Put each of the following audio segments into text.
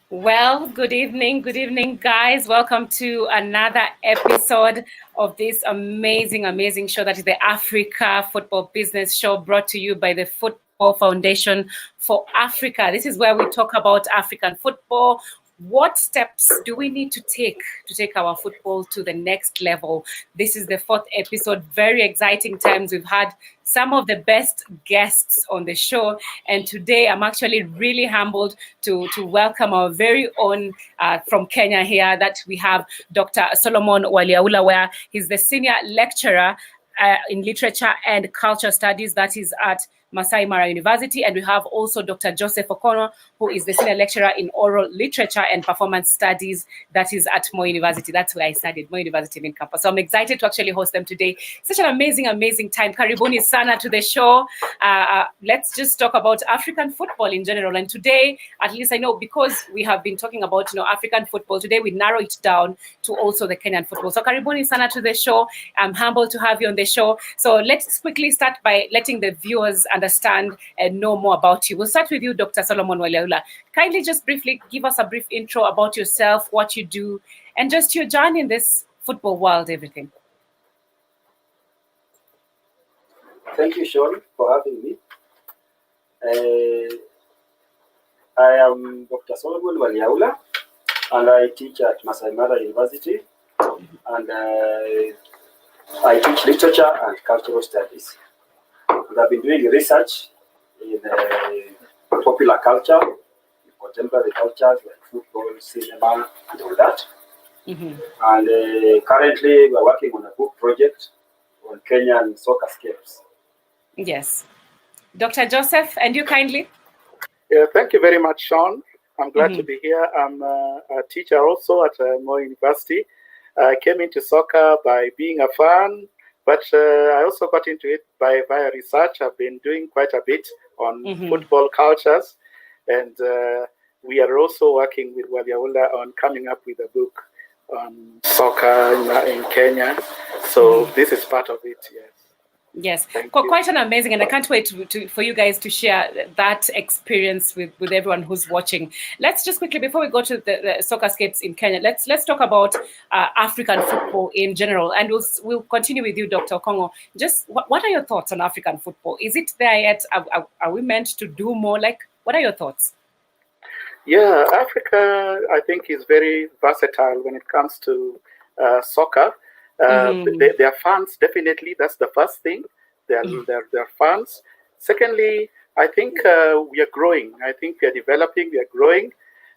Well, good evening, guys. Welcome to another episode of this amazing show that is the Africa Football Business Show, brought to you by the Football Foundation for Africa. This is where we talk about African football, what steps do we need to take our football to the next level? This is the 4th episode. Very exciting times. We've had some of the best guests on the show, and today I'm actually really humbled to welcome our very own from Kenya here, that we have Dr. Solomon Waliaula, where he's the senior lecturer in literature and culture studies, that is at Masai Mara University. And we have also Dr. Joseph Okong'o, who is the senior lecturer in oral literature and performance studies, that is at Moi University. That's where I studied, Moi University in campus. So I'm excited to actually host them today. Such an amazing time. Karibuni sana to the show. Let's just talk about African football in general. And today, at least I know, because we have been talking about African football, today we narrow it down to also the Kenyan football. So karibuni sana to the show. I'm humbled to have you on the show. So let's quickly start by letting the viewers understand and know more about you. We'll start with you, Dr. Solomon Waliaula. Kindly just briefly give us a brief intro about yourself, what you do, and just your journey in this football world, everything. Thank you, Sean, for having me. I am Dr. Solomon Waliaula, and I teach at Masai Mara University, and I teach literature and cultural studies. And I've been doing research in popular culture, contemporary cultures like football, cinema, and all that. And currently, we're working on a book project on Kenyan soccer scapes. Yes. Dr. Joseph, and you kindly? Yeah, thank you very much, Sean. I'm glad to be here. I'm a teacher also at Moi University. I came into soccer by being a fan, but I also got into it via research. I've been doing quite a bit on football cultures, and we are also working with Waliaula on coming up with a book on soccer in Kenya. So this is part of it, yes. Yes, quite an amazing, and I can't wait for you guys to share that experience with everyone who's watching. Let's just quickly, before we go to the soccer scapes in Kenya, let's talk about African football in general, and we'll continue with you, Dr. Okong'o. Just what are your thoughts on African football? Is it there yet? Are we meant to do more? Like, what are your thoughts? Yeah, Africa, I think, is very versatile when it comes to soccer. Their fans, definitely, that's the first thing. They're fans. Secondly, I think we are growing. I think we are developing, we are growing.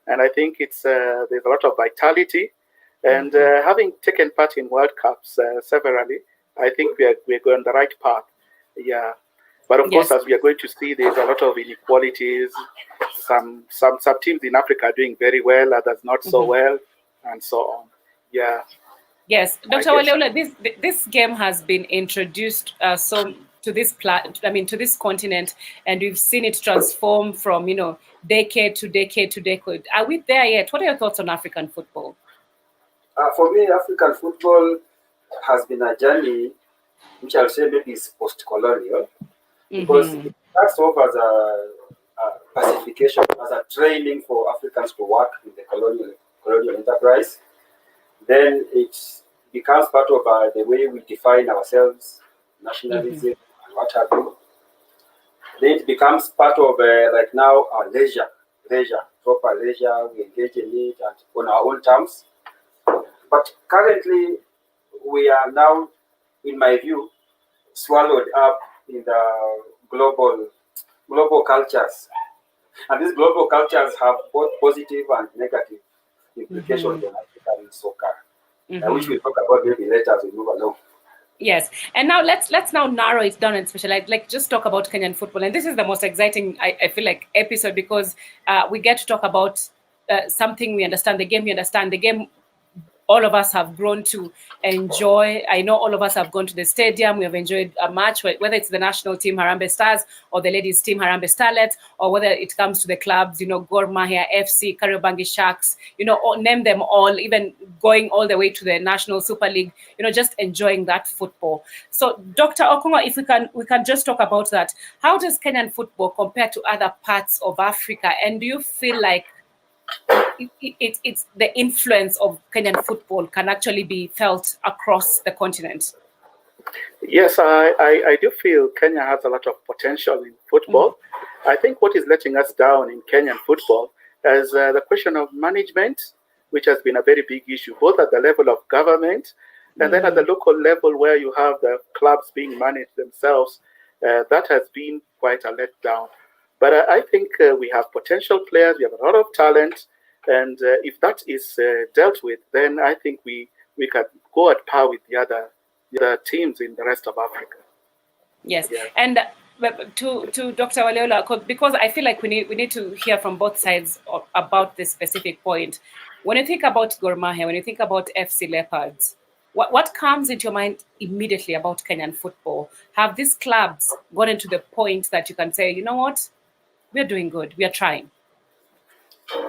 And I think it's there's a lot of vitality. And having taken part in World Cups severally, I think we're going the right path. Yeah. But of course, as we are going to see, there's a lot of inequalities. Some teams in Africa are doing very well, others not so well, and so on. Yeah. Yes, Dr. Waliaula, this game has been introduced to this continent, and we've seen it transform from decade to decade to decade. Are we there yet? What are your thoughts on African football? For me, African football has been a journey, which I'll say maybe is post-colonial, because it starts off as a pacification, as a training for Africans to work in the colonial enterprise. Then it becomes part of the way we define ourselves, nationalism, and what have you. Then it becomes part of, like now, our leisure, proper leisure. We engage in it and on our own terms. But currently, we are now, in my view, swallowed up in the global cultures. And these global cultures have both positive and negative implications on African soccer, which we'll talk about maybe later as we move along. Yes, and now let's now narrow it down and specialize. Like, just talk about Kenyan football, and this is the most exciting, I feel like, episode, because we get to talk about something we understand, the game we understand, the game all of us have grown to enjoy. I know all of us have gone to the stadium. We have enjoyed a match, whether it's the national team Harambee Stars or the ladies team Harambee Starlets, or whether it comes to the clubs, Gor Mahia FC, Kariobangi Sharks, name them all, even going all the way to the National Super League, just enjoying that football. So, Dr. Okong'o, if we can just talk about that. How does Kenyan football compare to other parts of Africa? And do you feel like it's the influence of Kenyan football can actually be felt across the continent? Yes, I do feel Kenya has a lot of potential in football. I think what is letting us down in Kenyan football, as the question of management, which has been a very big issue, both at the level of government and then at the local level where you have the clubs being managed themselves. That has been quite a letdown. But I think we have potential players, we have a lot of talent, and if that is dealt with, then I think we can go at par with the other teams in the rest of Africa. Yes, yeah. And to Dr. Waliaula, because I feel like we need to hear from both sides about this specific point. When you think about Gor Mahia, when you think about FC Leopards, what comes into your mind immediately about Kenyan football? Have these clubs gotten to the point that you can say, you know what, we're doing good, we are trying?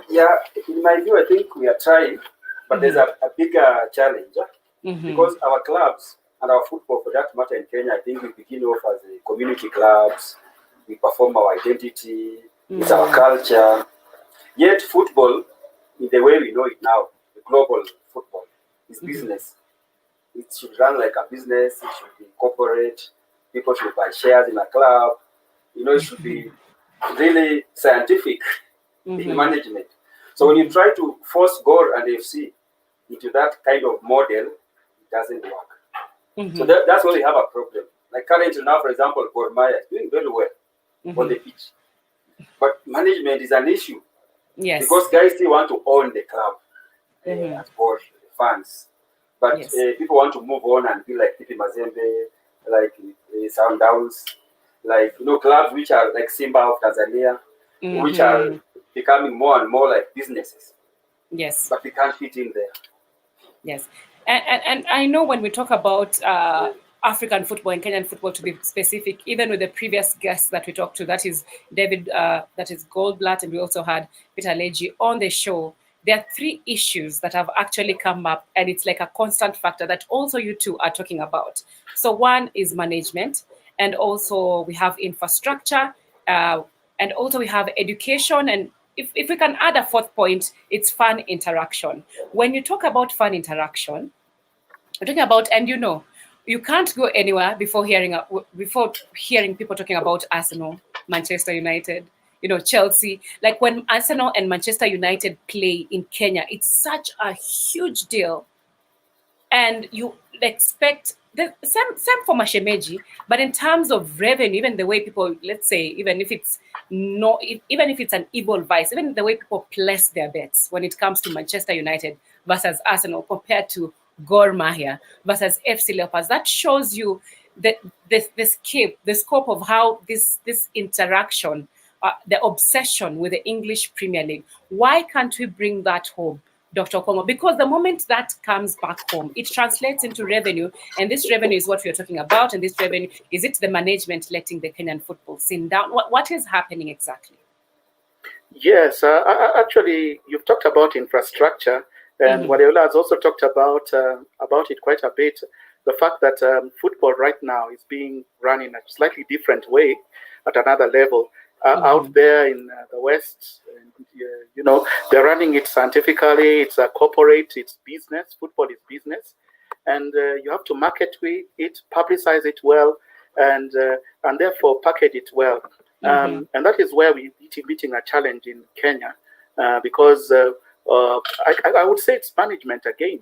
Yeah, in my view, I think we are trying, but there's a bigger challenge because our clubs and our football, for that matter, in Kenya, I think we begin off as community clubs. We perform our identity, it's our culture. Yet football, in the way we know it now, the global football, is business. It should run like a business. It should be corporate. People should buy shares in a club. It should be really scientific in management. So when you try to force Gor and FC into that kind of model, it doesn't work. So that's why we have a problem. Like currently now, for example, Gor Mahia is doing very well on the pitch. But management is an issue. Yes. Because guys still want to own the club as Gor fans. But people want to move on and be like TP Mazembe, like Sundowns, like clubs which are like Simba of Tanzania, which are becoming more and more like businesses. Yes. But we can't fit in there. Yes. And I know when we talk about African football and Kenyan football, to be specific, even with the previous guests that we talked to, that is David, that is Goldblatt, and we also had Peter Leji on the show. There are three issues that have actually come up, and it's like a constant factor that also you two are talking about. So one is management, and also we have infrastructure, and also we have education, and if we can add a fourth point, it's fan interaction. When you talk about fan interaction, we're talking about, and you can't go anywhere before hearing people talking about Arsenal, Manchester United, Chelsea. Like when Arsenal and Manchester United play in Kenya, it's such a huge deal. And you expect the same for Mashemeji, but in terms of revenue, even the way people, let's say, even if it's an evil vice, even the way people place their bets when it comes to Manchester United versus Arsenal compared to Gor Mahia versus FC Leopards, that shows you the scope of how this interaction, the obsession with the English Premier League. Why can't we bring that home, Dr. Okong'o? Because the moment that comes back home, it translates into revenue, and this revenue is what we are talking about. And this revenue, is it the management letting the Kenyan football sin down? What is happening exactly? Yes, actually, you've talked about infrastructure, and Waliaula has also talked about it quite a bit. The fact that football right now is being run in a slightly different way at another level. Out there in the West, they're running it scientifically. It's a corporate, it's business. Football is business, and you have to market it, publicize it well, and therefore package it well. And that is where we're meeting a challenge in Kenya, because I would say it's management again.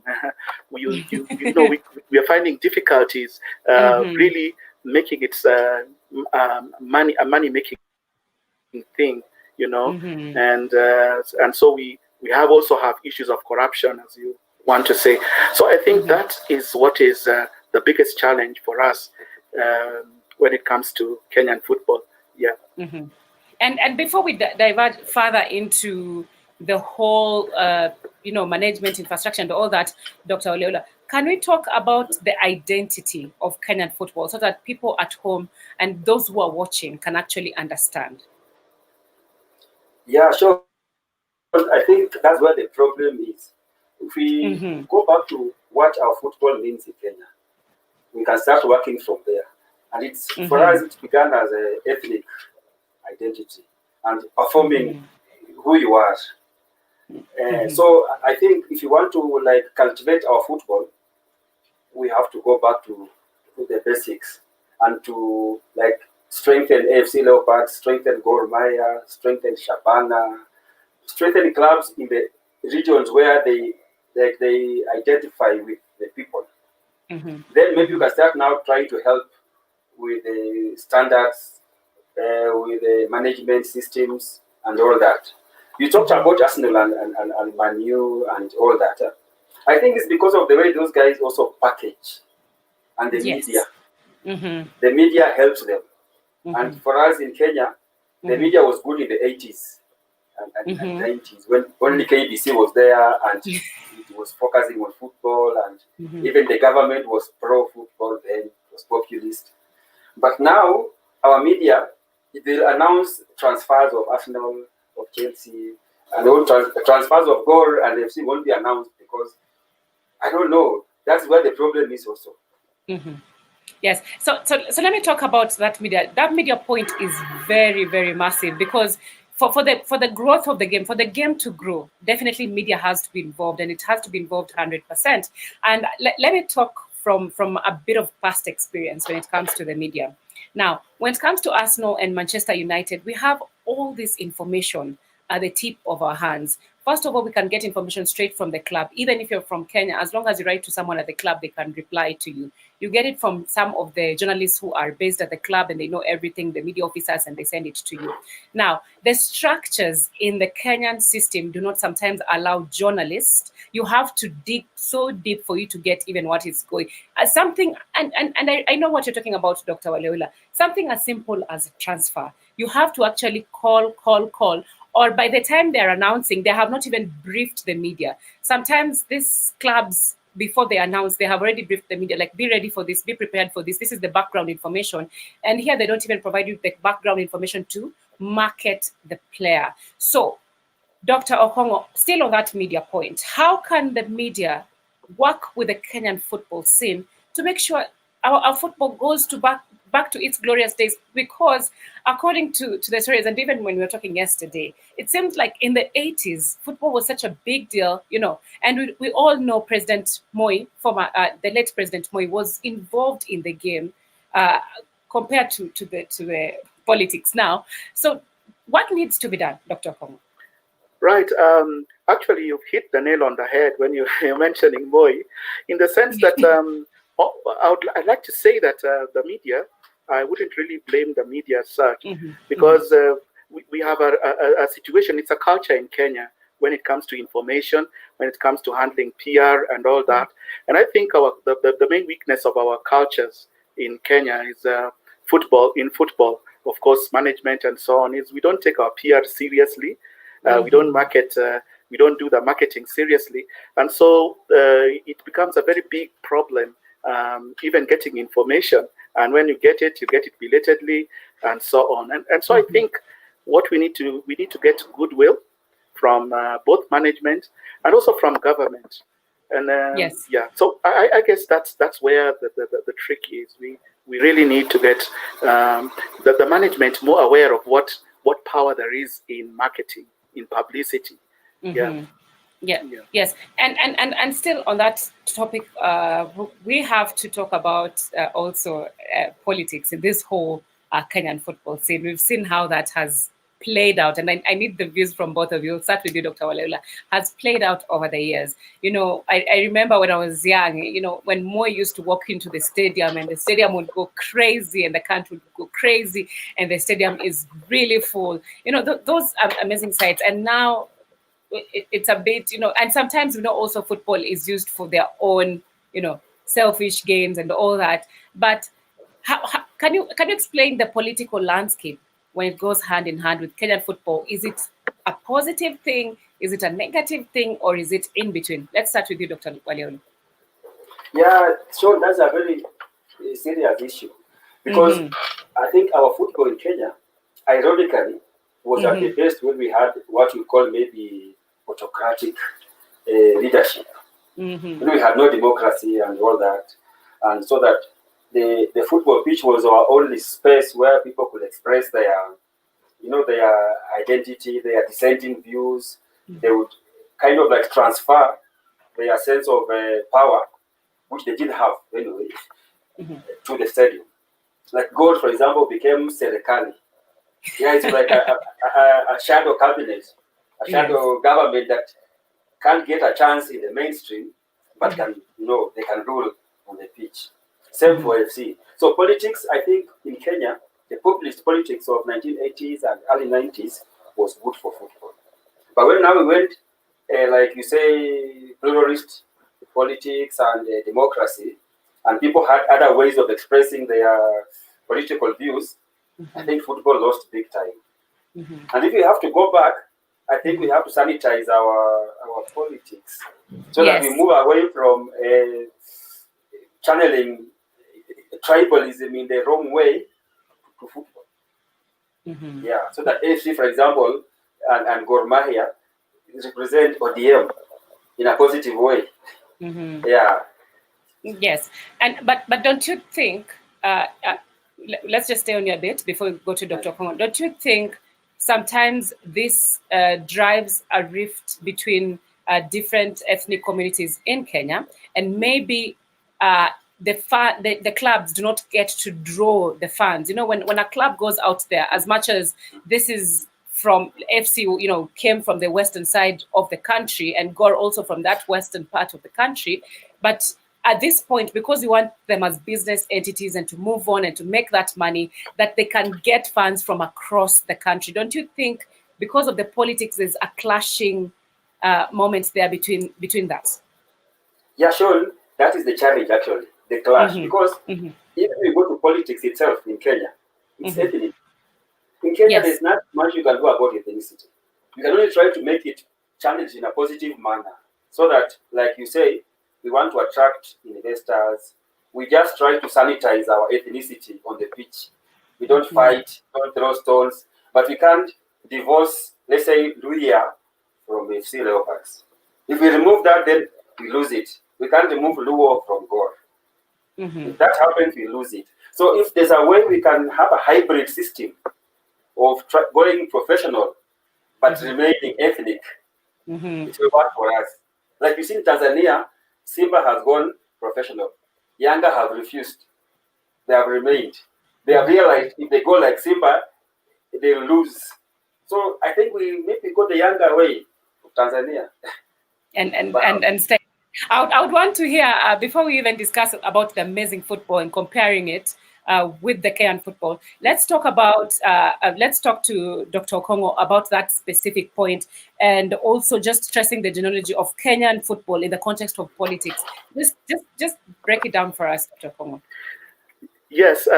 we are finding difficulties really making it a money making thing, and so we also have issues of corruption, as you want to say. So I think that is what is the biggest challenge for us when it comes to Kenyan football. Yeah. And before we divert further into the whole management, infrastructure, and all that, Dr. Waliaula, can we talk about the identity of Kenyan football so that people at home and those who are watching can actually understand? Yeah, sure. I think that's where the problem is. If we go back to what our football means in Kenya, we can start working from there. And it's for us, it began as an ethnic identity and performing who you are. So I think if you want to cultivate our football, we have to go back to the basics and to strengthen AFC Leopards, strengthen Gor Mahia, strengthen Shabana, strengthen clubs in the regions where they identify with the people. Then maybe you can start now trying to help with the standards, with the management systems and all that. You talked about Arsenal and Man U and all that. I think it's because of the way those guys also package and the media. The media helps them. And for us in Kenya, the media was good in the 80s and 90s when only KBC was there and it was focusing on football, and even the government was pro-football then, it was populist. But now, our media, they'll announce transfers of Arsenal, of Chelsea, and all transfers of goal and FC won't be announced because, I don't know, that's where the problem is also. Yes. So let me talk about that media. That media point is very, very massive because for the growth of the game, for the game to grow, definitely media has to be involved, and it has to be involved 100%. And let me talk from a bit of past experience when it comes to the media. Now, when it comes to Arsenal and Manchester United, we have all this information at the tip of our hands. First of all, we can get information straight from the club. Even if you're from Kenya, as long as you write to someone at the club, they can reply to you. You get it from some of the journalists who are based at the club and they know everything, the media officers, and they send it to you. Now, the structures in the Kenyan system do not sometimes allow journalists. You have to dig so deep for you to get even what is going. Something, and I know what you're talking about, Dr. Waliaula. Something as simple as a transfer. You have to actually call, or by the time they're announcing, they have not even briefed the media. Sometimes these clubs, before they announce, they have already briefed the media, like, be ready for this, be prepared for this. This is the background information. And here they don't even provide you with the background information to market the player. So, Dr. Okong'o, still on that media point, how can the media work with the Kenyan football scene to make sure our football goes back to its glorious days? Because according to the stories, and even when we were talking yesterday, it seems like in the 80s, football was such a big deal, and we all know President Moi, the late President Moi, was involved in the game compared to the politics now. So what needs to be done, Dr. Okong'o? Right. Actually, you've hit the nail on the head when you're mentioning Moi, in the sense that I'd like to say that the media, I wouldn't really blame the media as such, because we have a situation, it's a culture in Kenya when it comes to information, when it comes to handling PR and all that. And I think the main weakness of our cultures in Kenya is football, of course, management and so on, is we don't take our PR seriously. We don't market, we don't do the marketing seriously. And so it becomes a very big problem, even getting information. And when you get it belatedly and so on. And so I think what we need to get goodwill from both management and also from government. And so I guess that's where the trick is. We really need to get the management more aware of what power there is in marketing, in publicity. Yes. And still on that topic, we have to talk about also politics in this whole Kenyan football scene. We've seen how that has played out, and I need the views from both of you. I'll start with you, Dr. Waliaula. Has played out over the years. I remember when I was young, when Moi used to walk into the stadium and the stadium would go crazy and the country would go crazy and the stadium is really full. Those are amazing sights. And now it's a bit, and sometimes, also football is used for their own, selfish gains and all that. But how can you explain the political landscape when it goes hand in hand with Kenyan football? Is it a positive thing? Is it a negative thing? Or is it in between? Let's start with you, Dr. Waliaula. Yeah, so that's a very serious issue. Because I think our football in Kenya, ironically, was at the best when we had what you call maybe autocratic leadership. We had no democracy and all that. And so that the football pitch was our only space where people could express their identity, their dissenting views. They would kind of like transfer their sense of power, which they didn't have anyway, to the stadium. Like gold, for example, became Serikali. Yeah, it's like a shadow cabinet a shadow government that can't get a chance in the mainstream, but can, they can rule on the pitch. Same for FC. So politics, I think, in Kenya, the populist politics of 1980s and early 90s was good for football. But when now we went, like you say, pluralist politics and democracy, and people had other ways of expressing their political views, I think football lost big time. And if we have to go back, I think we have to sanitize our politics so that we move away from channeling tribalism in the wrong way to football. Yeah, so that AFC, for example, and Gor Mahia represent ODM in a positive way. Yeah. Yes, but don't you think? Let's just stay on you a bit before we go to Dr. Okong'o. Don't you think sometimes this drives a rift between different ethnic communities in Kenya, and maybe the clubs do not get to draw the fans? When a club goes out there, as much as this is from FC, came from the western side of the country, and Gor also from that western part of the country, but at this point, because we want them as business entities and to move on and to make that money, that they can get fans from across the country. Don't you think, because of the politics, there's a clashing moment there between that? Yeah, sure. That is the challenge, actually, the clash. Because if we go to politics itself in Kenya, it's ethnic. In Kenya, there's not much you can do about ethnicity. You can only try to make it challenged in a positive manner, so that, like you say, we want to attract investors. We just try to sanitize our ethnicity on the pitch. We don't fight, don't throw stones, but we can't divorce, let's say, Luhya from FC Leopards. If we remove that, then we lose it. We can't remove Luo from Gor. If that happens, we lose it. So if there's a way we can have a hybrid system of going professional, but remaining ethnic, it will work for us. Like you see in Tanzania, Simba has gone professional. Yanga have refused. They have remained. They have realized if they go like Simba, they will lose. So I think we maybe go the Yanga way of Tanzania. And stay. I would want to hear, before we even discuss about the amazing football and comparing it with the Kenyan football, let's talk to Dr. Okong'o about that specific point, and also just stressing the genealogy of Kenyan football in the context of politics. Just break it down for us, Dr. Okong'o. Yes,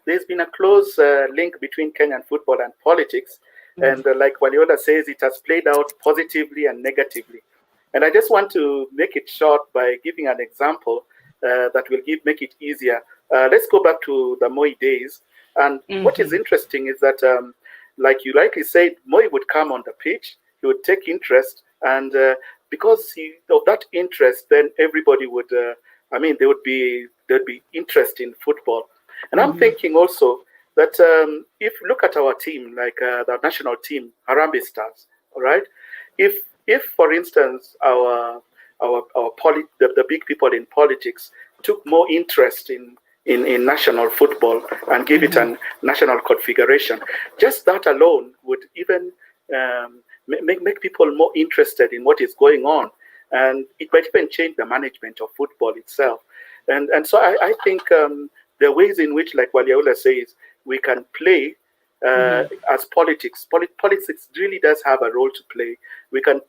there's been a close link between Kenyan football and politics, and like Waliaula says, it has played out positively and negatively. And I just want to make it short by giving an example that will make it easier. Let's go back to the Moi days. And what is interesting is that, like you rightly said, Moi would come on the pitch, he would take interest, and because of that interest, then everybody would, there'd be interest in football. And I'm thinking also that if you look at our team, like the national team, Harambee Stars, all right, if for instance the big people in politics took more interest in national football and give it a national configuration, just that alone would even make people more interested in what is going on, and it might even change the management of football itself. And so I think there are ways in which, like Waliaula says, we can play as politics. Politics really does have a role to play. We can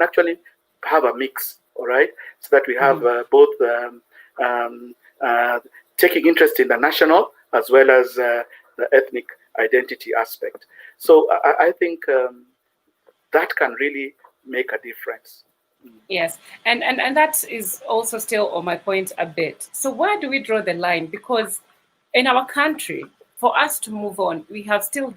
actually have a mix, all right, so that we have both taking interest in the national as well as the ethnic identity aspect. So I think that can really make a difference. Yes, and that is also still on my point a bit. So where do we draw the line? Because in our country, for us to move on, we still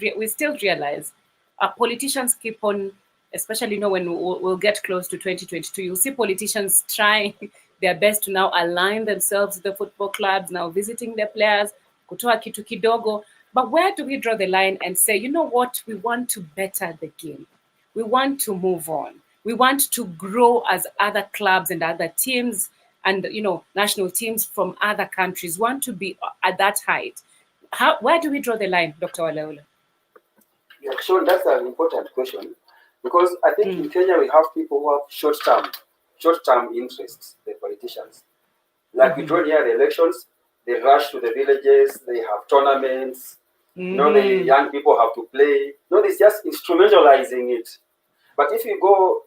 realize our politicians keep on, especially when we'll get close to 2022, you'll see politicians trying their best to now align themselves with the football clubs, now visiting their players, kutoa kitu kidogo. But where do we draw the line and say, you know what, we want to better the game. We want to move on. We want to grow as other clubs and other teams and, national teams from other countries want to be at that height. Where do we draw the line, Dr. Waliaula? Yeah, sure, that's an important question. Because I think in Kenya we have people who have short-term interests, the politicians. Like we told here, the elections, they rush to the villages, they have tournaments, the young people have to play. It's just instrumentalizing it. But if you go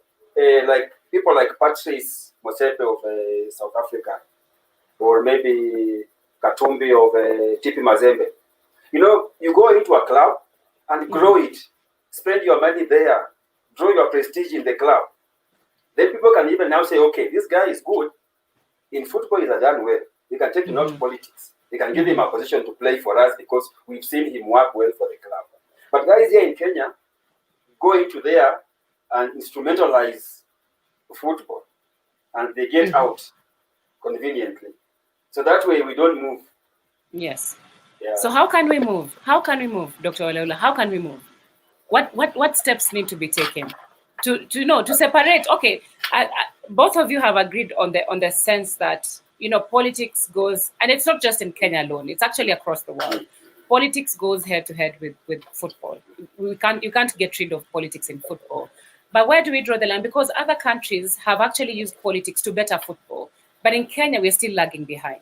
like people like Patrice Motsepe of South Africa, or maybe Katumbi of TP Mazembe, you go into a club and grow it, spend your money there, draw your prestige in the club. Then people can even now say, okay, this guy is good. In football, he's done well. They can take him out to politics. They can give him a position to play for us because we've seen him work well for the club. But guys here in Kenya go into there and instrumentalize football, and they get out conveniently. So that way we don't move. Yes. Yeah. So how can we move? How can we move, Dr. Waliaula? How can we move? What steps need to be taken to separate? Okay, both of you have agreed on the sense that politics goes, and it's not just in Kenya alone. It's actually across the world. Politics goes head to head with football. You can't get rid of politics in football. But where do we draw the line? Because other countries have actually used politics to better football, but in Kenya we're still lagging behind.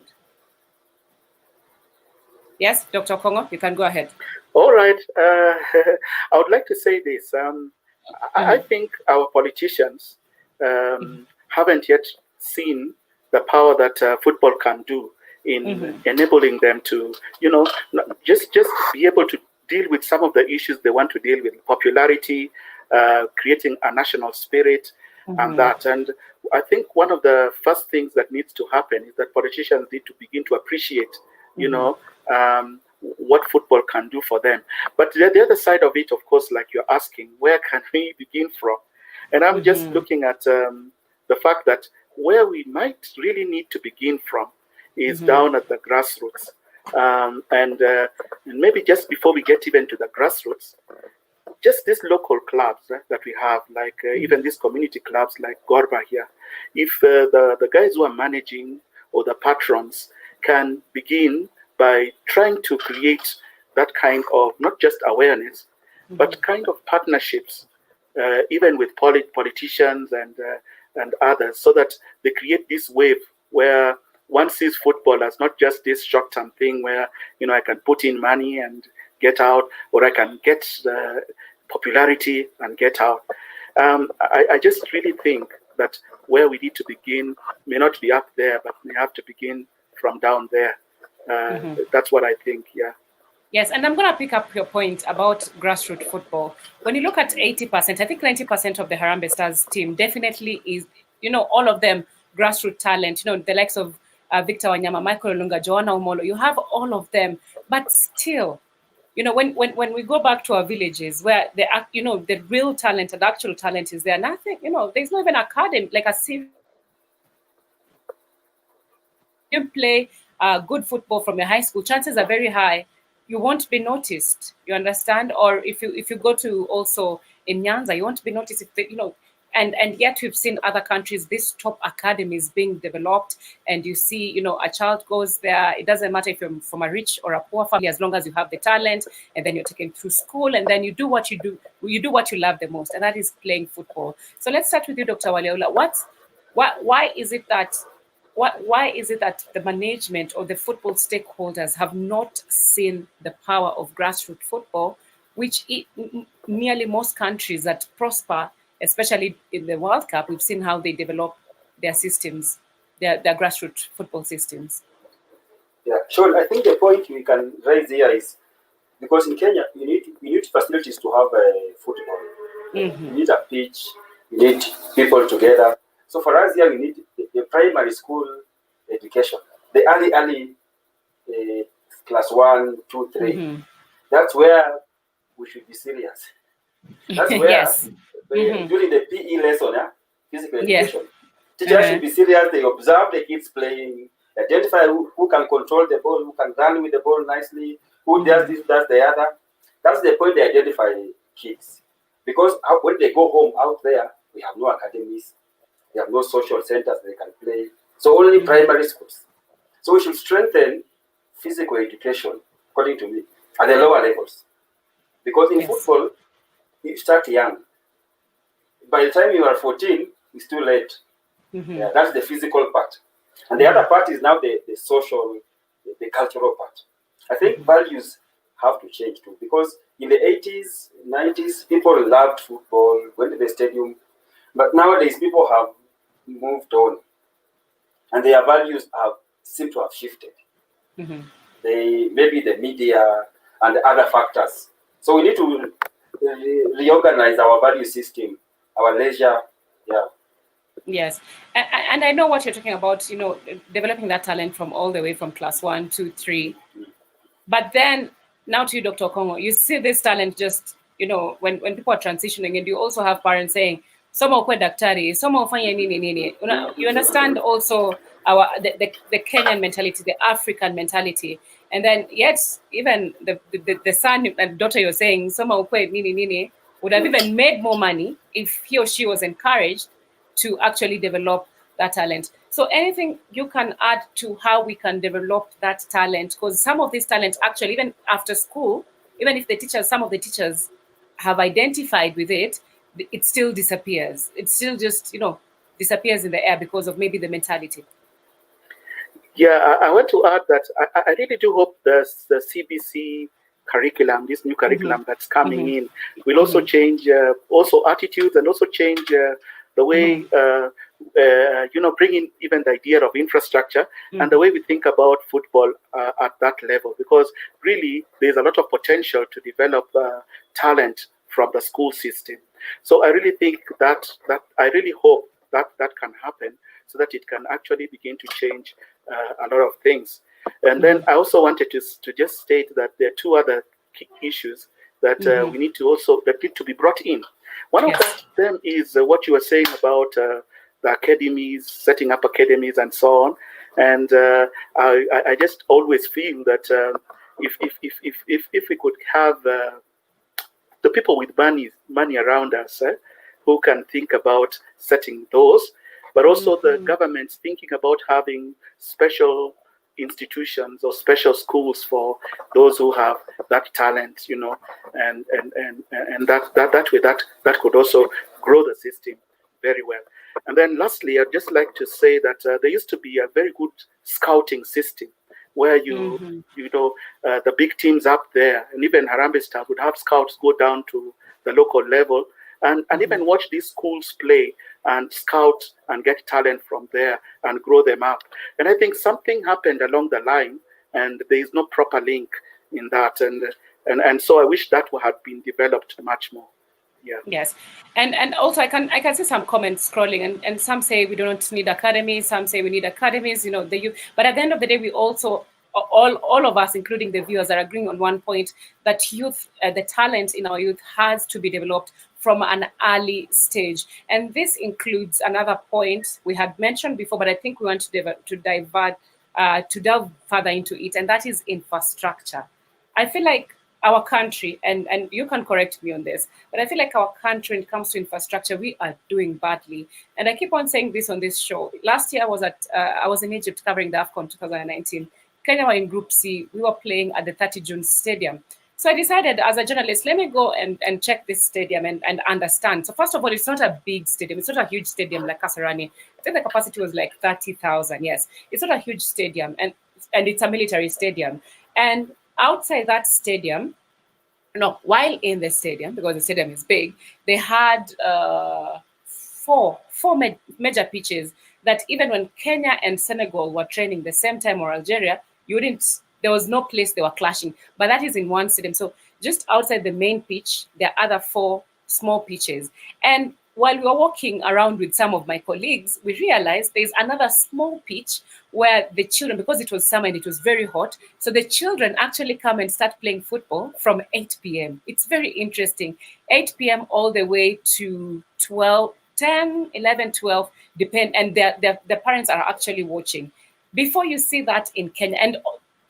Yes, Dr. Okong'o, you can go ahead. All right. I would like to say this. I think our politicians haven't yet seen the power that football can do in enabling them to, just be able to deal with some of the issues they want to deal with, popularity, creating a national spirit, and that. And I think one of the first things that needs to happen is that politicians need to begin to appreciate, what football can do for them. But the other side of it, of course, like you're asking, where can we begin from? And I'm just looking at the fact that where we might really need to begin from is down at the grassroots. And maybe just before we get even to the grassroots, just these local clubs that we have, like even these community clubs like Gorba here, if the guys who are managing or the patrons can begin by trying to create that kind of not just awareness, but kind of partnerships, even with politicians and others, so that they create this wave where one sees football as not just this short-term thing where I can put in money and get out, or I can get the popularity and get out. I just really think that where we need to begin may not be up there, but we have to begin from down there. That's what I think. Yeah. Yes, and I'm going to pick up your point about grassroots football. When you look at 80%, I think 90% of the Harambee Stars team definitely is, all of them grassroots talent, the likes of Victor Wanyama, Michael Olunga, Joanna Omolo, you have all of them. But still, when we go back to our villages where the real talent and the actual talent is there, nothing, there's not even an academy, like a civil. You play good football from your high school, chances are very high you won't be noticed. You understand? Or if you go to also in Nyanza, you won't be noticed if and yet we've seen other countries, these top academies being developed, and you see, a child goes there. It doesn't matter if you're from a rich or a poor family, as long as you have the talent, and then you're taken through school, and then you do what you do. You do what you love the most, and that is playing football. So let's start with you, Dr. Waliaula. Why is it that the management or the football stakeholders have not seen the power of grassroots football, which nearly most countries that prosper, especially in the World Cup, we've seen how they develop their systems, their grassroots football systems? Yeah, sure. I think the point we can raise here is because in Kenya, you need facilities to have football. You need a pitch, you need people together. So for us here, we need the primary school education, the early class 1, 2, 3. That's where we should be serious. That's where Yes. During the PE lesson, physical education, teachers should be serious. They observe the kids playing, identify who can control the ball, who can run with the ball nicely, who does this, does the other. That's the point they identify kids. Because when they go home out there, we have no academies. We have no social centers they can play. So only primary schools. So we should strengthen physical education, according to me, at the lower levels. Because in football, you start young. by the time you are 14, it's too late. Yeah, that's the physical part. And the other part is now the social, the cultural part. I think values have to change too, because in the 80s, 90s, people loved football, went to the stadium, but nowadays people have moved on, and their values seem to have shifted. Maybe the media and other factors. So we need to reorganize our value system, our leisure. Yeah. Yes, and I know what you're talking about. Developing that talent from all the way from class 1, 2, 3. But then now to you, Dr. Okong'o, you see this talent just when people are transitioning, and you also have parents saying, "Soma ukwe daktari, soma ufanye nini nini." You understand also the Kenyan mentality, the African mentality, and then yet even the son and daughter you're saying, "Soma ukwe nini nini," would have even made more money if he or she was encouraged to actually develop that talent. So anything you can add to how we can develop that talent? Because some of this talent actually, even after school, even if some of the teachers have identified with it, it still disappears. It still just, disappears in the air because of maybe the mentality. Yeah, I want to add that I really do hope the CBC curriculum, this new curriculum that's coming in, will also change also attitudes, and also change the way, bringing even the idea of infrastructure and the way we think about football at that level, because really there's a lot of potential to develop talent from the school system. So I really think that I really hope that can happen, so that it can actually begin to change a lot of things. And then I also wanted to just state that there are two other key issues that we need to that need to be brought in. One of them is what you were saying about the academies, setting up academies and so on. And I just always feel that if we could have the people with money around us who can think about setting those, but also the governments thinking about having special institutions or special schools for those who have that talent, and that way that could also grow the system very well. And then lastly, I'd just like to say that there used to be a very good scouting system where the big teams up there, and even Harambee Stars would have scouts go down to the local level and even watch these schools play and scout and get talent from there and grow them up. And I think something happened along the line, and there is no proper link in that. And so I wish that would have been developed much more. Yeah. Yes, and also I can see some comments scrolling, and some say we don't need academies, some say we need academies. The youth. But at the end of the day, we also all of us, including the viewers, are agreeing on one point, that youth, the talent in our youth has to be developed from an early stage. And this includes another point we had mentioned before, but I think we want to delve further into it, and that is infrastructure. I feel like our country, and you can correct me on this, but I feel like our country, when it comes to infrastructure, we are doing badly. And I keep on saying this on this show. Last year I was in Egypt covering the AFCON 2019. Kenya were in Group C. We were playing at the 30 June Stadium. So I decided as a journalist, let me go and check this stadium and understand. So first of all, it's not a big stadium. It's not a huge stadium like Kasarani. I think the capacity was like 30,000. Yes, it's not a huge stadium, and it's a military stadium. And outside that stadium, while in the stadium, because the stadium is big, they had four major pitches that even when Kenya and Senegal were training the same time, or Algeria, there was no place they were clashing. But that is in one stadium. So just outside the main pitch, there are other 4 small pitches. And while we were walking around with some of my colleagues, we realized there's another small pitch where the children, because it was summer and it was very hot, so the children actually come and start playing football from 8 p.m. It's very interesting. 8 p.m. all the way to 10, 11, 12, depend, and their parents are actually watching. Before you see that in Kenya, and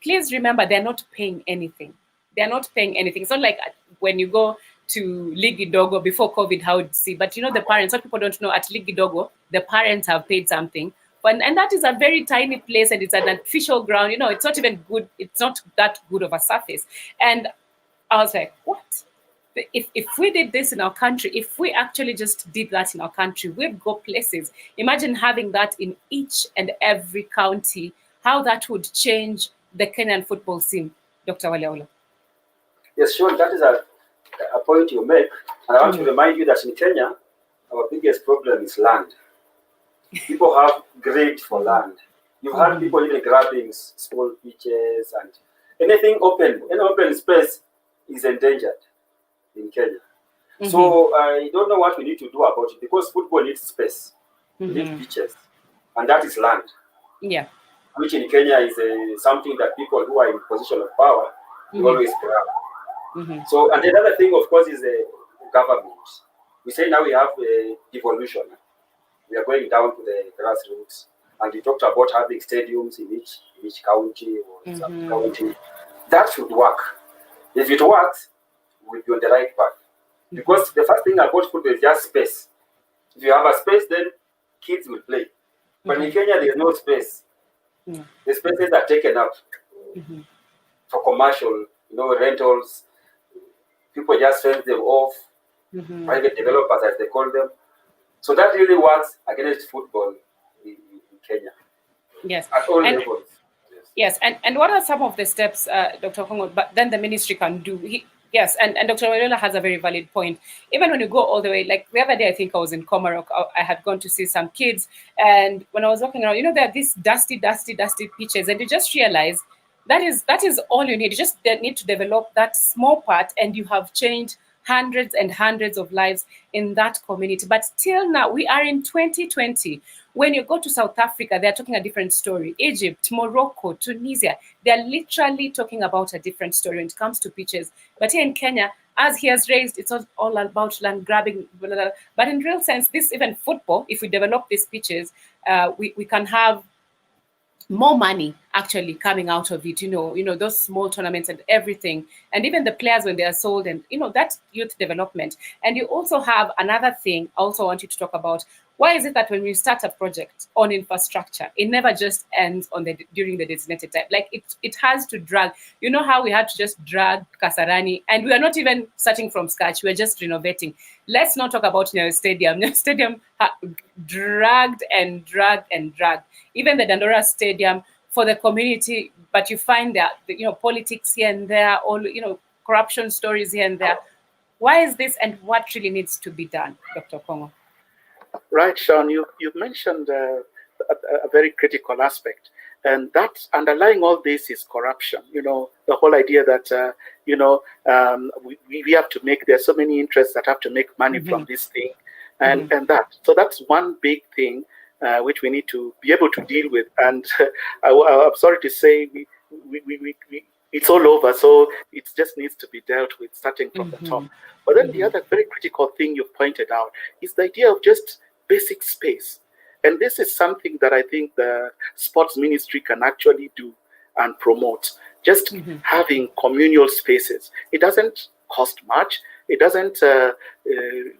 please remember, they're not paying anything. They're not paying anything. It's not like when you go to Ligi Dogo before COVID, how you'd see. But the parents, what people don't know, at Ligi Dogo, the parents have paid something. And that is a very tiny place, and it's an official ground. It's not even good. It's not that good of a surface. And I was like, what? if we did this in our country, if we actually just did that in our country, we'd go places. Imagine having that in each and every county, how that would change the Kenyan football scene, Dr. Waliaula. Yes, sure. That is a point you make. And I want to remind you that in Kenya, our biggest problem is land. People have greed for land. You've had people even grabbing small pitches and anything open. Any open space is endangered in Kenya. So I don't know what we need to do about it, because football needs space, we need pitches, and that is land. Yeah. Which in Kenya is something that people who are in position of power always grab. So, and another thing, of course, is the government. We say now we have devolution. We are going down to the grassroots, and we talked about having stadiums in each county or sub-county. That should work. If it works, we'll be on the right path. Because the first thing about football is just space. If you have a space, then kids will play. But in Kenya, there is no space. The spaces are taken up for commercial, rentals. People just fence them off, private developers, as they call them. So that really works against football in Kenya. Yes. At all levels. Yes, and what are some of the steps, Dr. Okong'o, but then the ministry can do? Yes, and Dr. Waliaula has a very valid point. Even when you go all the way, like the other day, I think I was in Komarok, I had gone to see some kids, and when I was walking around, there are these dusty pitches, and you just realize that is all you need. You just need to develop that small part, and you have changed hundreds and hundreds of lives in that community. But till now, we are in 2020. When you go to South Africa, they're talking a different story. Egypt, Morocco, Tunisia, they're literally talking about a different story when it comes to pitches. But here in Kenya, as he has raised, it's all about land grabbing. Blah, blah, blah. But in real sense, this even football, if we develop these pitches, we can have more money actually coming out of it, those small tournaments and everything, and even the players when they are sold, and that youth development. And you also have another thing I also want you to talk about. Why is it that when we start a project on infrastructure, it never just ends during the designated time? Like it has to drag. You know how we had to just drag Kasarani, and we are not even starting from scratch. We're just renovating. Let's not talk about stadium. Stadium dragged and dragged and dragged. Even the Dandora Stadium for the community, but you find that politics here and there, all corruption stories here and there. Why is this, and what really needs to be done, Dr. Okong'o? Right, Sean, you've mentioned a very critical aspect, and that underlying all this is corruption. The whole idea that we have to make, there's so many interests that have to make money from this thing, and that. So that's one big thing which we need to be able to deal with. And I'm sorry to say, we it's all over. So it just needs to be dealt with, starting from the top. But then the other very critical thing you've pointed out is the idea of just basic space. And this is something that I think the sports ministry can actually do and promote. Just having communal spaces. It doesn't cost much. It doesn't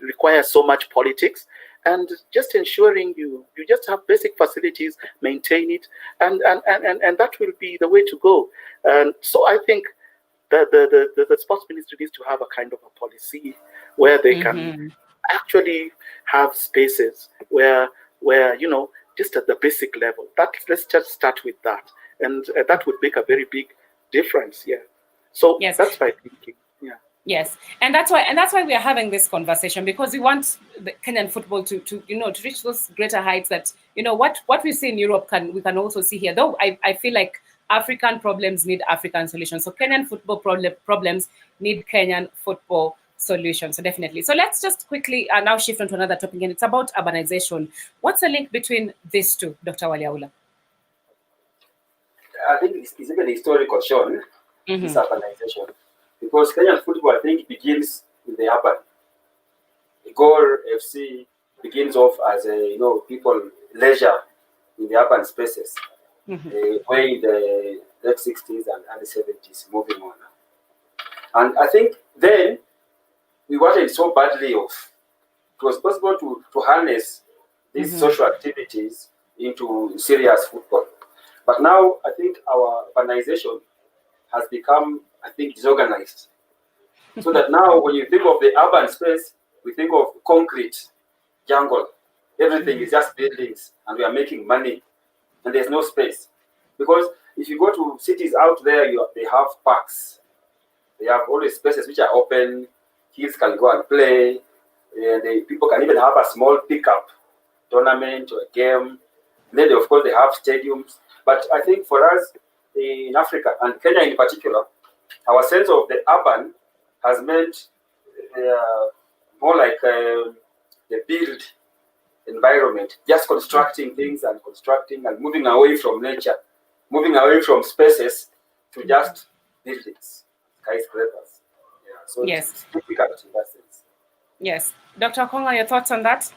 require so much politics. And just ensuring you just have basic facilities, maintain it, and that will be the way to go. And so I think the sports ministry needs to have a kind of a policy where they can actually have spaces where just at the basic level. Let's just start with that, and that would make a very big difference. Yeah. So that's my thinking. Yeah. Yes, and that's why we are having this conversation, because we want the Kenyan football to reach those greater heights that what we see in Europe we can also see here. Though I feel like African problems need African solutions, so Kenyan football problems need Kenyan football solutions. So definitely. So let's just quickly now shift on to another topic, and it's about urbanization. What's the link between these two, Dr. Waliaula? I think it's even historical, Sean. This urbanization. Because Kenyan football, I think, begins in the urban. Gor FC begins off as people leisure in the urban spaces, way in the late 60s and early 70s, moving on. And I think then we wanted so badly off. It was possible to harness these social activities into serious football. But now I think our urbanization has become, disorganized. So that now when you think of the urban space, we think of concrete, jungle. Everything is just buildings, and we are making money, and there's no space. Because if you go to cities out there, they have parks. They have always spaces which are open. Kids can go and play. And people can even have a small pickup tournament or a game. And then, of course, they have stadiums. But I think for us in Africa, and Kenya in particular, our sense of the urban has meant more like the build environment, just constructing things and constructing and moving away from nature, moving away from spaces to just buildings, skyscrapers. Yeah, so yes, it's difficult in that sense. Yes, Dr. Okong'o, your thoughts on that?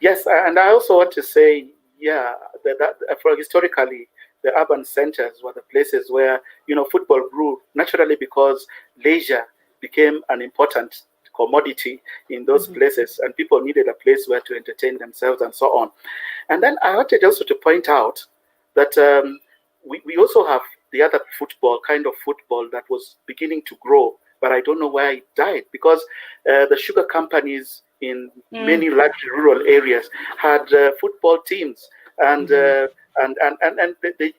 Yes, and I also want to say, yeah, that for historically, the urban centers were the places where football grew naturally because leisure became an important commodity in those places, and people needed a place where to entertain themselves and so on. And then I wanted also to point out that we also have the other kind of football that was beginning to grow, but I don't know why it died, because the sugar companies in many large rural areas had football teams, and they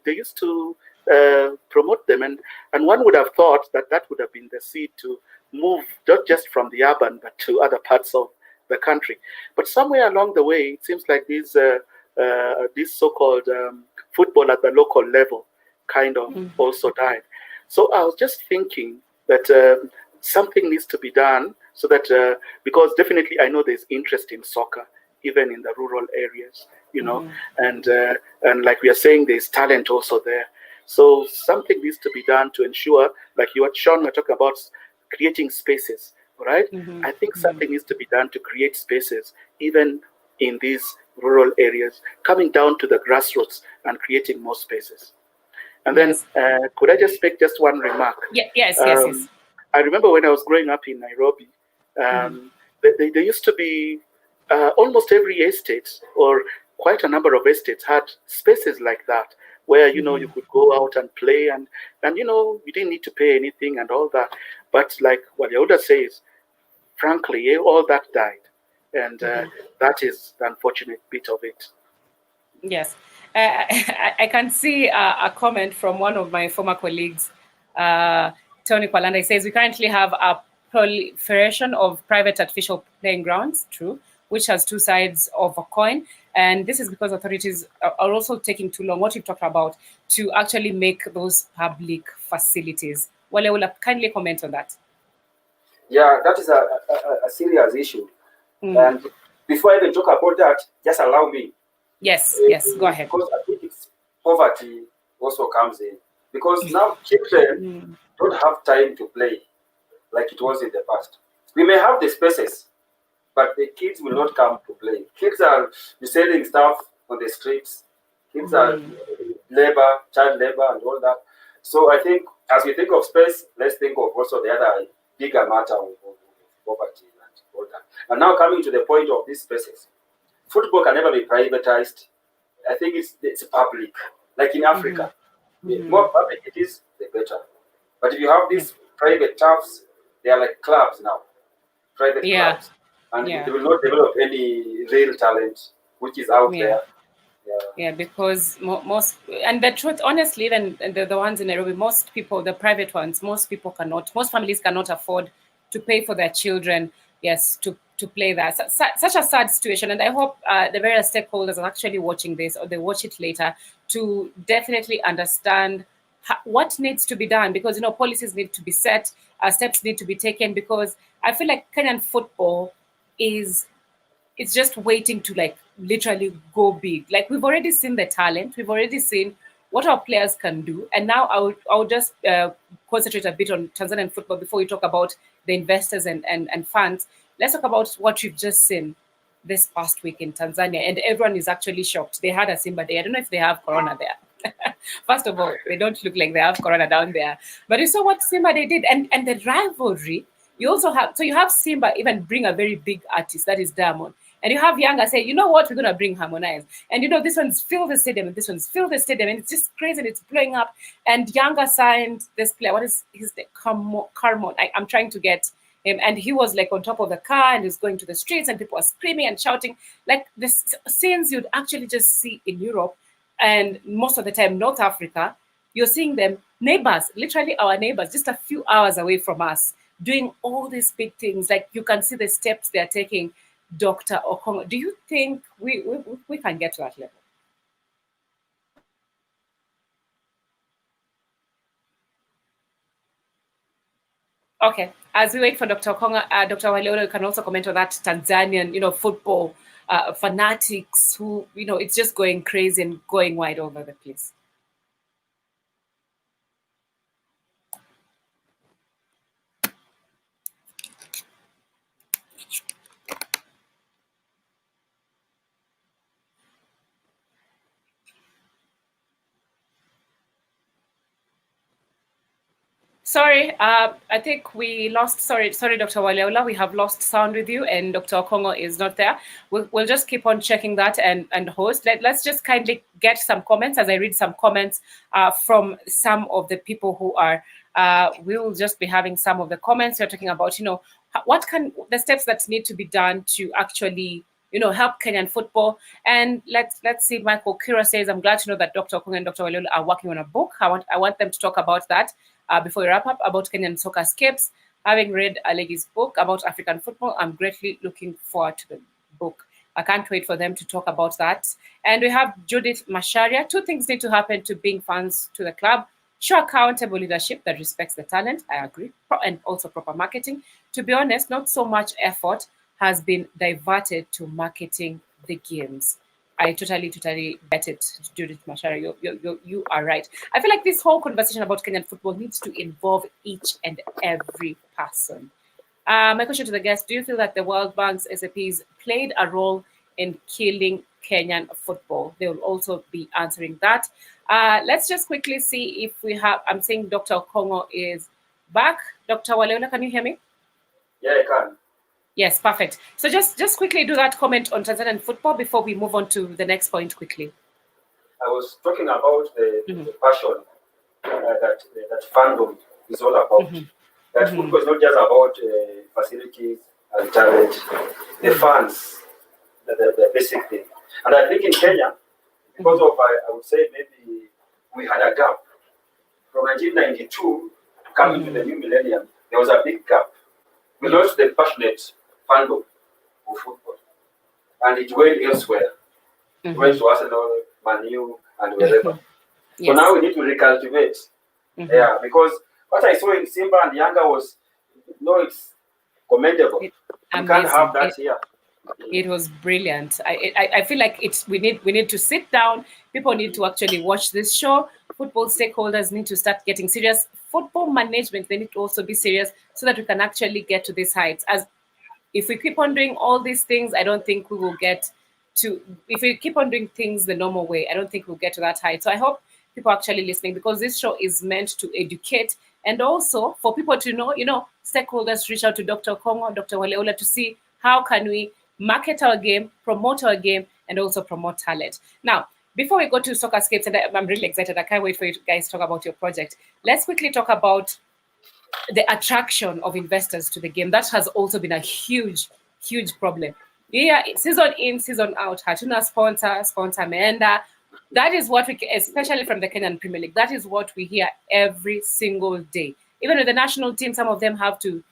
used to promote them, and one would have thought that would have been the seed to move not just from the urban but to other parts of the country. But somewhere along the way, it seems like these so-called football at the local level kind of also died. So I was just thinking that something needs to be done so that because definitely I know there's interest in soccer even in the rural areas, and like we are saying, there's talent also there. So something needs to be done to ensure, like Sean were talking about, creating spaces, right? I think something needs to be done to create spaces even in these rural areas, coming down to the grassroots and creating more spaces. And then could I just make just one remark? Yes. I remember when I was growing up in Nairobi, there used to be almost every estate, or quite a number of estates, had spaces like that where you could go out and play, and you didn't need to pay anything and all that. But like Waliaula says, frankly, all that died, and that is the unfortunate bit of it. Yes, I can see a comment from one of my former colleagues, Tony Kwalanda. He says we currently have a proliferation of private artificial playing grounds, true, which has two sides of a coin. And this is because authorities are also taking too long, what you've talked about, to actually make those public facilities. Waliaula, kindly comment on that. Yeah, that is a serious issue. And before I even talk about that, just allow me. Yes, go ahead. Because I think it's poverty also comes in. Because now children don't have time to play like it was in the past. We may have the spaces, but the kids will not come to play. Kids are selling stuff on the streets. Kids are child labor and all that. So I think as we think of space, let's think of also the other bigger matter of poverty and all that. And now coming to the point of these spaces, football can never be privatized. I think it's public. Like in Africa, the more public it is, the better. But if you have these private turfs, they are like clubs now, private clubs. And they will not develop any real talent, which is out there. Yeah, because most, and the truth, honestly, even the ones in Nairobi, most people, the private ones, most families cannot afford to pay for their children, to play that. Such a sad situation. And I hope the various stakeholders are actually watching this, or they watch it later, to definitely understand what needs to be done, because policies need to be set, steps need to be taken, because I feel like Kenyan football it's just waiting to literally go big. Like, we've already seen the talent, we've already seen what our players can do, and now I would just concentrate a bit on Tanzanian football before we talk about the investors and fans. Let's talk about what we've just seen this past week in Tanzania, and everyone is actually shocked. They had a Simba Day. I don't know if they have corona there. First of all, they don't look like they have corona down there, but you saw what Simba Day did, and the rivalry. You also have Simba even bring a very big artist, that is Diamond, And you have Yanga say, you know what, we're going to bring Harmonize. And, this one's fill the stadium, and this one's fill the stadium. And it's just crazy, and it's blowing up. And Yanga signed this player. What is his name? Carmon. I'm trying to get him. And he was like on top of the car, and he was going to the streets, and people were screaming and shouting. Like the scenes you'd actually just see in Europe, and most of the time North Africa. You're seeing them, neighbors, literally our neighbors, just a few hours away from us, doing all these big things. Like you can see the steps they're taking, Dr. Okong'o. Do you think we can get to that level? Okay, as we wait for Dr. Okong'o, Dr. Waliaula, you can also comment on that Tanzanian, football fanatics who, it's just going crazy and going wide over the place. Sorry, I think we lost, sorry, Dr. Waliaula, we have lost sound with you, and Dr. Okong'o is not there. We'll just keep on checking that and host. Let's just kindly get some comments as I read some comments from some of the people who are, we'll just be having some of the comments. You're talking about, what can the steps that need to be done to actually help Kenyan football. And let's see. Michael Kira says, I'm glad to know that Dr. Okong'o and Dr. Waliaula are working on a book. I want them to talk about that before we wrap up, about Kenyan soccer scapes. Having read Alegi's book about African football, I'm greatly looking forward to the book. I can't wait for them to talk about that. And we have Judith Masharia. 2 things need to happen to bring fans to the club. Show accountable leadership that respects the talent. I agree. And also proper marketing. To be honest, not so much effort has been diverted to marketing the games. I totally get it, Judith Mashara. You are right. I feel like this whole conversation about Kenyan football needs to involve each and every person. My question to the guests, do you feel that the World Bank's SAPs played a role in killing Kenyan football? They will also be answering that. Let's just quickly see if we have, I'm saying Dr. Okong'o is back. Dr. Waliaula, can you hear me? Yeah, I can. Yes, perfect. So just quickly do that comment on Tanzanian football before we move on to the next point quickly. I was talking about the passion that fandom is all about. That football is not just about facilities and talent. The fans, the basic thing. And I think in Kenya, because of, I would say maybe we had a gap. From 1992 coming to the new millennium, there was a big gap. We lost the passionate fandom of football, and it went elsewhere. It went to Arsenal, Man U, and wherever. Yes. So now we need to recultivate. Yeah, because what I saw in Simba and Yanga was, it's commendable. You can't have that here. It was brilliant. I feel like we need to sit down. People need to actually watch this show. Football stakeholders need to start getting serious. Football management, they need to also be serious so that we can actually get to these heights. As if we keep on doing all these things, I don't think we will get to, if we keep on doing things the normal way, I don't think we'll get to that height. So I hope people are actually listening, because this show is meant to educate and also for people to know, stakeholders reach out to Dr. Okong'o, Dr. Waliaula to see how can we market our game, promote our game, and also promote talent. Now, before we go to Soccerscapes, and I'm really excited, I can't wait for you guys to talk about your project. Let's quickly talk about the attraction of investors to the game. That has also been a huge problem. Yeah, season in, season out, hatuna sponsor meenda. That is what we, especially from the Kenyan Premier League, that is what we hear every single day. Even with the national team, some of them have to,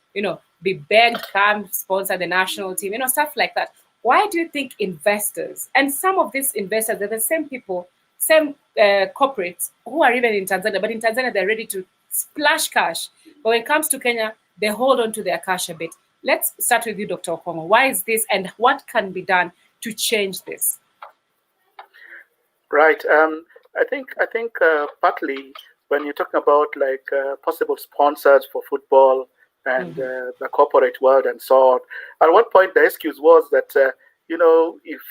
be begged, come sponsor the national team, stuff like that. Why do you think investors, and some of these investors, they're the same people, same corporates who are even in Tanzania, but in Tanzania, they're ready to splash cash. But when it comes to Kenya, they hold on to their cash a bit. Let's start with you, Dr. Okong'o. Why is this, and what can be done to change this? Right. I think partly when you're talking about possible sponsors for football and the corporate world and so on, at one point the excuse was that if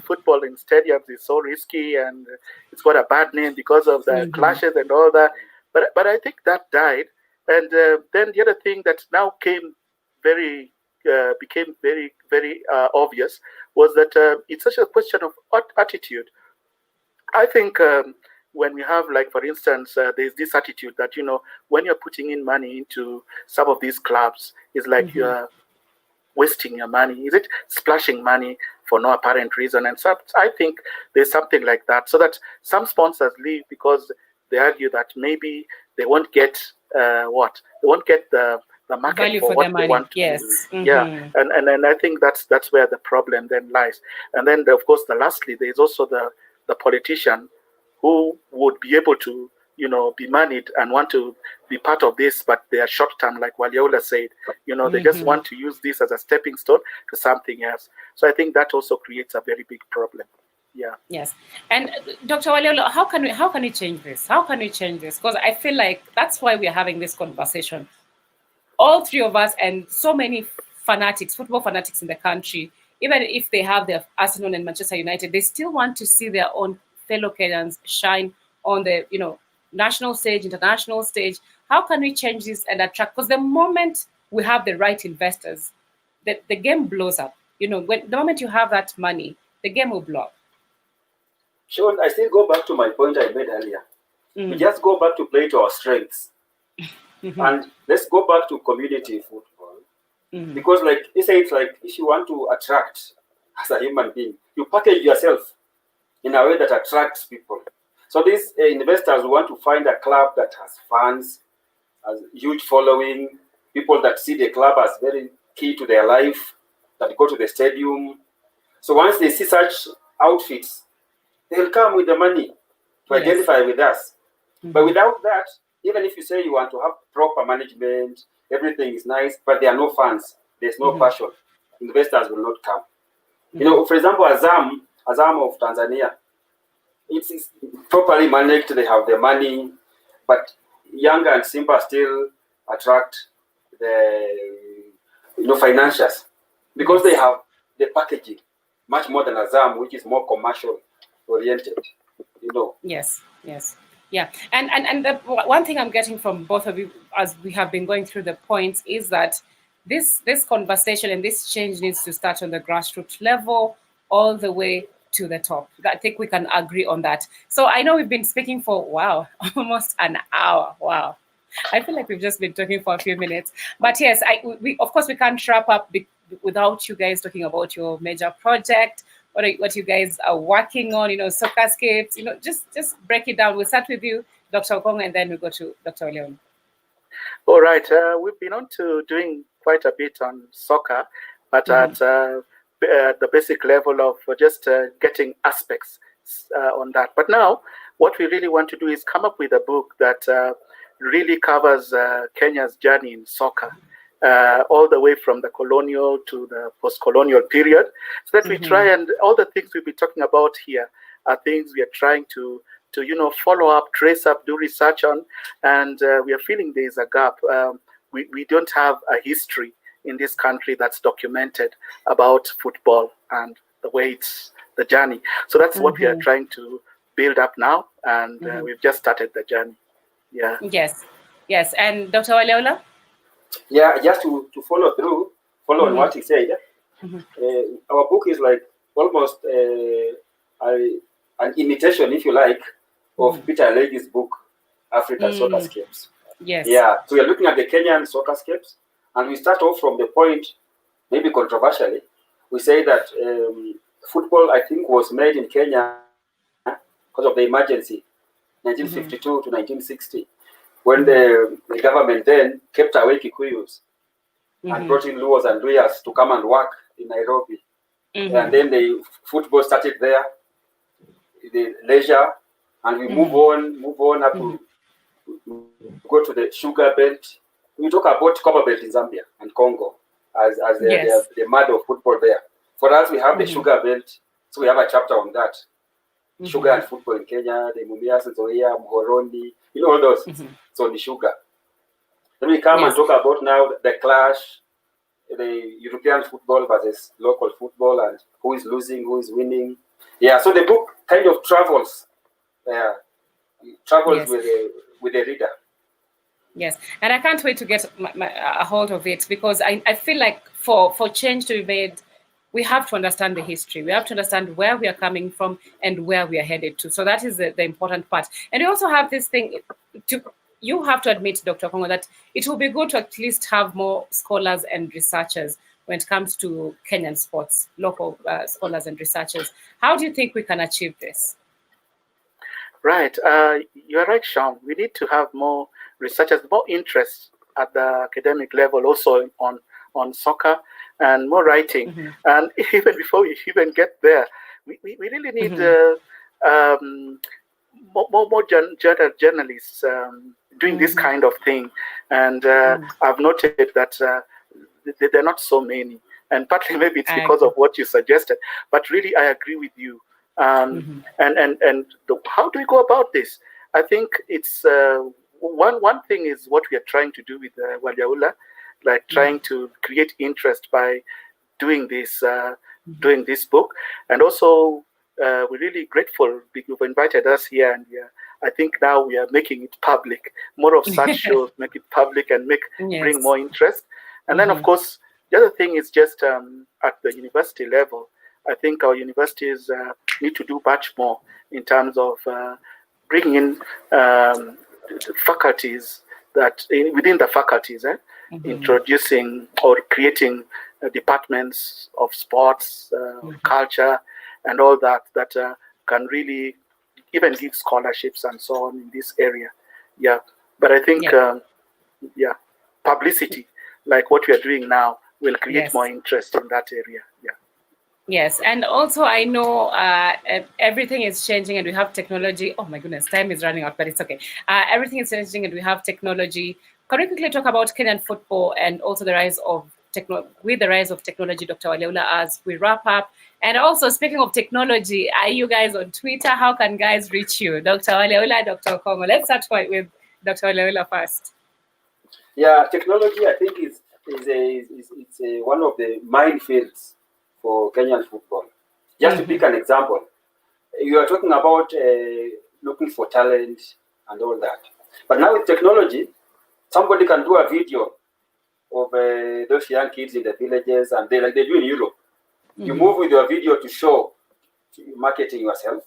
football in stadiums is so risky and it's got a bad name because of the clashes and all that. But I think that died. And then the other thing that now came very became very, very obvious was that it's such a question of attitude. I think when we have, like, for instance, there's this attitude that, when you're putting in money into some of these clubs, it's like you're wasting your money. Is it splashing money for no apparent reason? And so I think there's something like that. So that some sponsors leave because they argue that maybe they won't get They won't get the market value for what they want to. Yes. Yeah, and I think that's where the problem then lies. And then, of course, lastly, there's also the politician who would be able to, be moneyed and want to be part of this, but they are short term, like Waliaula said. They just want to use this as a stepping stone to something else. So I think that also creates a very big problem. Yeah. Yes. And Dr. Waliaula, how can we change this? How can we change this? Because I feel like that's why we are having this conversation. All three of us and so many football fanatics in the country, even if they have their Arsenal and Manchester United, they still want to see their own fellow Kenyans shine on the, national stage, international stage. How can we change this and attract? Because the moment we have the right investors, the game blows up. When the moment you have that money, the game will blow up. Sean, I still go back to my point I made earlier. We just go back to play to our strengths. And let's go back to community football. Because, like you say, it's like if you want to attract as a human being, you package yourself in a way that attracts people. So these investors want to find a club that has fans, has huge following, people that see the club as very key to their life, that go to the stadium. So once they see such outfits, they'll come with the money to identify with us. But without that, even if you say you want to have proper management, everything is nice, but there are no fans, there's no passion, investors will not come. For example, Azam of Tanzania, it's properly managed, they have the money, but Yanga and Simba still attract the financiers because they have the packaging much more than Azam, which is more commercial oriented. Yes. Yeah, and the one thing I'm getting from both of you as we have been going through the points is that this conversation and this change needs to start on the grassroots level all the way to the top. I think we can agree on that. So I know we've been speaking for almost an hour. Wow, I feel like we've just been talking for a few minutes. But yes, we of course we can't wrap up without you guys talking about your major project. What you guys are working on, Soccerscapes, just break it down. We'll start with you, Dr. Okong'o, and then we'll go to Dr. Waliaula. All right. We've been on to doing quite a bit on soccer, but at the basic level of just getting aspects on that. But now, what we really want to do is come up with a book that really covers Kenya's journey in soccer. All the way from the colonial to the post-colonial period, so that we try, and all the things we'll be talking about here are things we are trying to follow up, trace up, do research on, and we are feeling there is a gap. We don't have a history in this country that's documented about football and the way it's the journey. So that's what we are trying to build up now, and we've just started the journey. Yeah. Yes. And Dr. Waliaula? Yeah, just to follow on what he said. Our book is like almost an imitation, if you like, of Peter Leahy's book, African Soccerscapes. Yes. Yeah, so we're looking at the Kenyan Soccerscapes, and we start off from the point, maybe controversially, we say that football, I think, was made in Kenya because of the emergency, 1952 to 1960. When the government then kept away Kikuyus and brought in Luos and Luyas to come and work in Nairobi. And then the football started there, the leisure, and we move on up to go to the sugar belt. We talk about copper belt in Zambia and Congo as the mud of football there. For us, we have the sugar belt, so we have a chapter on that. Sugar and football in Kenya, the Mumias, Nzoia, Muhoroni, all those. So the sugar. Then we come and talk about now the clash, the European football versus local football, and who is losing, who is winning. Yeah, so the book kind of travels with the reader. Yes, and I can't wait to get a hold of it, because I feel like for change to be made, we have to understand the history. We have to understand where we are coming from and where we are headed to. So that is the important part. And we also have this thing you have to admit, Dr. Okong'o, that it will be good to at least have more scholars and researchers when it comes to Kenyan sports, local scholars and researchers. How do you think we can achieve this? Right. You're right, Sean. We need to have more researchers, more interest at the academic level, also on soccer, and more writing. Mm-hmm. And even before we even get there, we really need more journalists doing this kind of thing. And I've noted that they're not so many. And partly maybe it's because of what you suggested. But really, I agree with you. And how do we go about this? I think it's one thing is what we are trying to do with Waliaula, like trying to create interest by doing this book, and also we're really grateful because you've invited us here, and I think now we are making it public. More of such shows, make it public and bring more interest. And then of course the other thing is just at the university level. I think our universities need to do much more in terms of bringing in faculties within the faculties, introducing or creating departments of sports, culture, and all that can really even give scholarships and so on in this area. Yeah, but I think publicity, like what we are doing now, will create more interest in that area. Yeah. Yes, and also I know everything is changing and we have technology. Oh my goodness, time is running out, but it's okay. Everything is changing and we have technology. Can we quickly talk about Kenyan football and also the rise of technology, Dr. Waliaula, as we wrap up? And also, speaking of technology, are you guys on Twitter? How can guys reach you? Dr. Waliaula, Dr. Okong'o. Let's start with Dr. Waliaula first. Yeah, technology, I think, is one of the minefields for Kenyan football. Just to pick an example, you are talking about looking for talent and all that. But now with technology, somebody can do a video of those young kids in the villages, and like they do in Europe. You move with your video to show marketing yourself.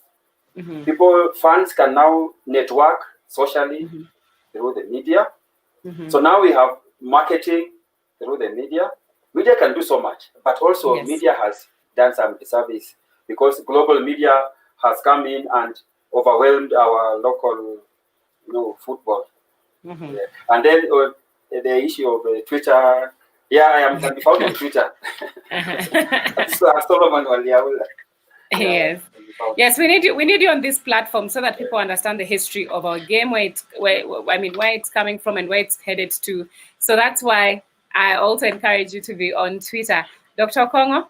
Fans can now network socially through the media. So now we have marketing through the media. Media can do so much, but also media has done some disservice because global media has come in and overwhelmed our local, football. And then the issue of Twitter. Yeah, I can be found on Twitter. Solomon Waliaula. Yes, we need you on this platform so that people understand the history of our game, where it's coming from and where it's headed to. So that's why I also encourage you to be on Twitter. Dr. Okong'o?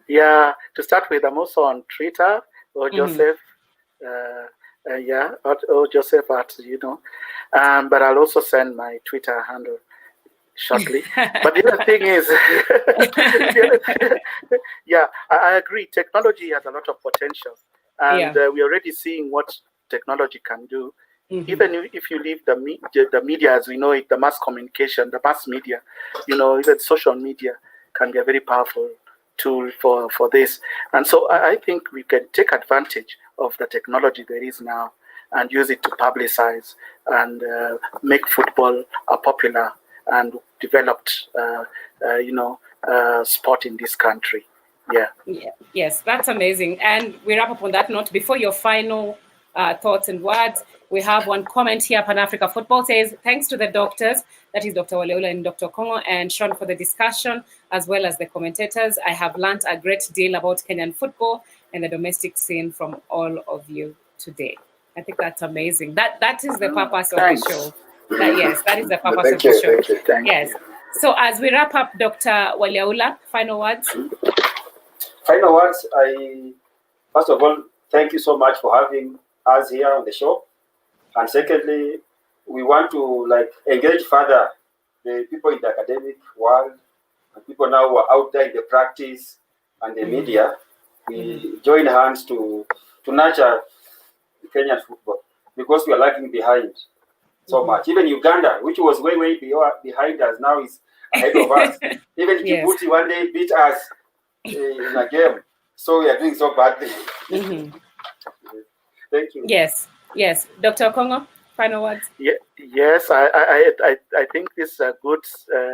Yeah, to start with, I'm also on Twitter, or Joseph. Or Joseph at, but I'll also send my Twitter handle shortly. But the other thing is, I agree. Technology has a lot of potential, and we're already seeing what technology can do. Even if you leave the media as we know it, the mass communication, the mass media, even social media can be a very powerful tool for this. And so I think we can take advantage of the technology there is now and use it to publicize and make football a popular and developed, sport in this country. Yes, that's amazing. And we wrap up on that note. Before your final thoughts and words, we have one comment here. Pan-Africa Football says, thanks to the doctors, that is Dr. Waliaula and Dr. Okong'o and Sean, for the discussion, as well as the commentators. I have learned a great deal about Kenyan football and the domestic scene from all of you today. I think that's amazing. That is the purpose of the show. That is the purpose of the show. Yes. So as we wrap up, Dr. Waliaula, final words? Final words, first of all, thank you so much for having us here on the show. And secondly, we want to engage further the people in the academic world and people now who are out there in the practice and the media. We join hands to nurture the Kenyan football because we are lagging behind. so much. Even Uganda, which was way behind us, now is ahead of us. Even Djibouti one day beat us in a game. So we are doing so badly. Thank you. Yes. Dr. Okong'o, final words. Yes, I think this is a good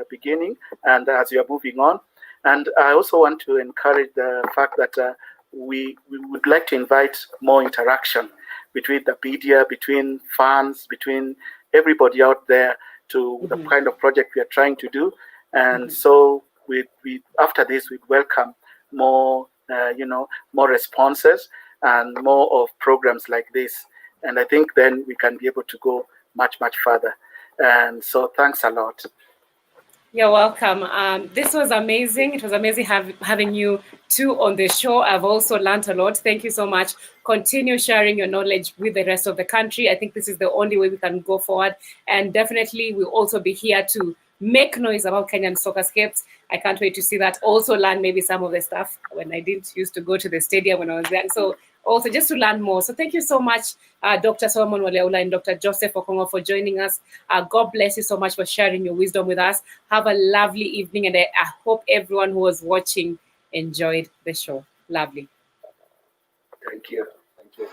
beginning, and as you are moving on. And I also want to encourage the fact that we would like to invite more interaction between the media, between fans, between everybody out there to the kind of project we are trying to do. And so we after this, we'd welcome more, more responses and more of programs like this. And I think then we can be able to go much further. And so thanks a lot. You're welcome. This was amazing. It was amazing having you two on the show. I've also learned a lot. Thank you so much. Continue sharing your knowledge with the rest of the country. I think this is the only way we can go forward. And definitely we'll also be here to make noise about Kenyan Soccerscapes. I can't wait to see that. Also learn maybe some of the stuff when I didn't used to go to the stadium when I was young. So also just to learn more. So thank you so much, Dr. Solomon Waliaula and Dr. Joseph Okong'o, for joining us. God bless you so much for sharing your wisdom with us. Have a lovely evening, and I hope everyone who was watching enjoyed the show. Lovely. Thank you. Thank you.